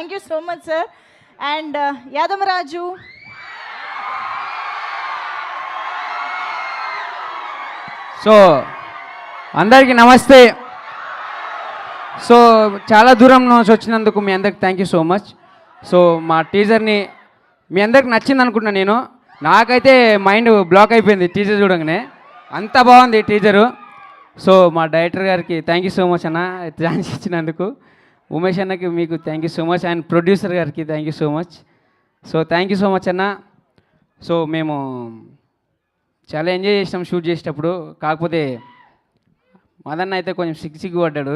Thank you so much sir. And Yadamaraju. So అందరికీ నమస్తే. So చాలా దూరం నుంచి వచ్చినందుకు మీ అందరికి thank you so much. So మా టీజర్ని మీ అందరికి నచ్చింది అనుకుంటున్నా. నేను నాకైతే మైండ్ బ్లాక్ అయిపోయింది టీజర్ చూడగానే, అంత బాగుంది టీజరు. సో మా డైరెక్టర్ గారికి థ్యాంక్ యూ సో మచ్ అన్న, ఛాన్స్ ఇచ్చినందుకు. ఉమేష్ అన్నకి మీకు thank you so much, and producer గారికి thank you so much. So thank you so much అన్న. సో మేము చాలా ఎంజాయ్ చేసినాం షూట్ చేసేటప్పుడు. కాకపోతే మదన్న అయితే కొంచెం సిగ్గు పడ్డాడు.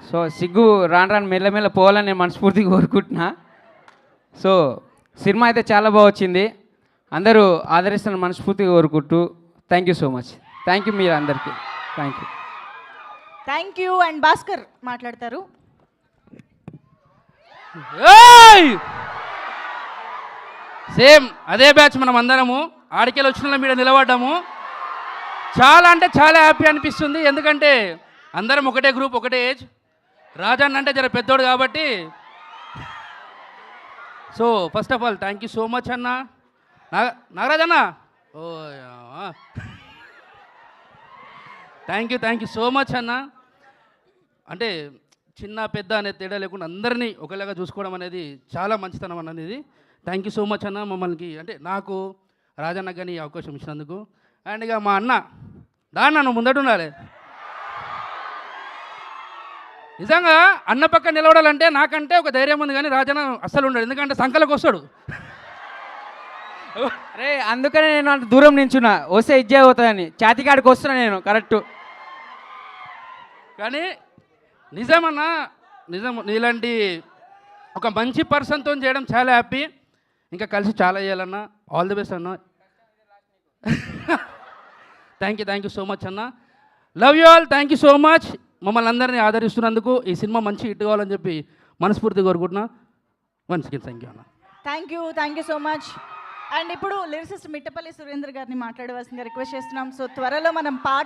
సో సిగ్గు రాను రాను మెల్లమెల్ల పోవాలని నేను మనస్ఫూర్తిగా కోరుకుంటున్నా. సో సినిమా అయితే చాలా బాగా వచ్చింది, అందరూ ఆదరిస్తున్న మనస్ఫూర్తిగా కోరుకుంటూ thank you so much. Thank you మీరు అందరికీ. Thank you. Thank you. And Bhaskar మాట్లాడతారు. సేమ్ అదే బ్యాచ్ మనం అందరము ఆడికెళ్ళి వచ్చిన మీద నిలబడ్డాము. చాలా అంటే చాలా హ్యాపీ అనిపిస్తుంది, ఎందుకంటే అందరం ఒకటే గ్రూప్, ఒకటే ఏజ్. రాజన్న అంటే జర పెద్దోడు కాబట్టి. So first of all thank you so much అన్న. నాగరాజ్ అన్న, ఓ థ్యాంక్ యూ సో మచ్ అన్న. అంటే చిన్న పెద్ద అనే తేడా లేకుండా అందరినీ ఒకలాగా చూసుకోవడం అనేది చాలా మంచితనం అనేది. థ్యాంక్ యూ సో మచ్ అన్న, మమ్మల్ని అంటే నాకు రాజన్న కానీ ఈ అవకాశం ఇచ్చినందుకు. అండ్ ఇక మా అన్న దాన్ని నువ్వు ముందట ఉండాలి. నిజంగా అన్న పక్కన నిలబడాలంటే నాకంటే ఒక ధైర్యం ఉంది, కానీ రాజన్న అస్సలు ఉండడు, ఎందుకంటే సంకలకు వస్తాడు. అరే అందుకనే నేను అంత దూరం నించున్నా, వస్తే ఇజ్జే అవుతుందని. చాతికాడికి వస్తున్నా నేను కరెక్ట్. కానీ నిజమన్నా, నిజం నీలాంటి ఒక మంచి పర్సన్తో చేయడం చాలా హ్యాపీ. ఇంకా కలిసి చాలా చేయాలన్నా. ఆల్ ది బెస్ట్ అన్న. థ్యాంక్ యూ సో మచ్ అన్న. Love you all. Thank you so much మమ్మల్ని అందరినీ ఆదరిస్తున్నందుకు. ఈ సినిమా మంచి హిట్ కావాలని చెప్పి మనస్ఫూర్తిగా కోరుకుంటున్నా. వన్స్ అగైన్ థ్యాంక్ యూ అన్న. Thank you so much. And ఇప్పుడు లిరిసిస్ట్ మిట్టపల్లి సురేంద్ర గారిని మాట్లాడవలసిందిగా రిక్వెస్ట్ చేస్తున్నాం. సో త్వరలో మనం పాట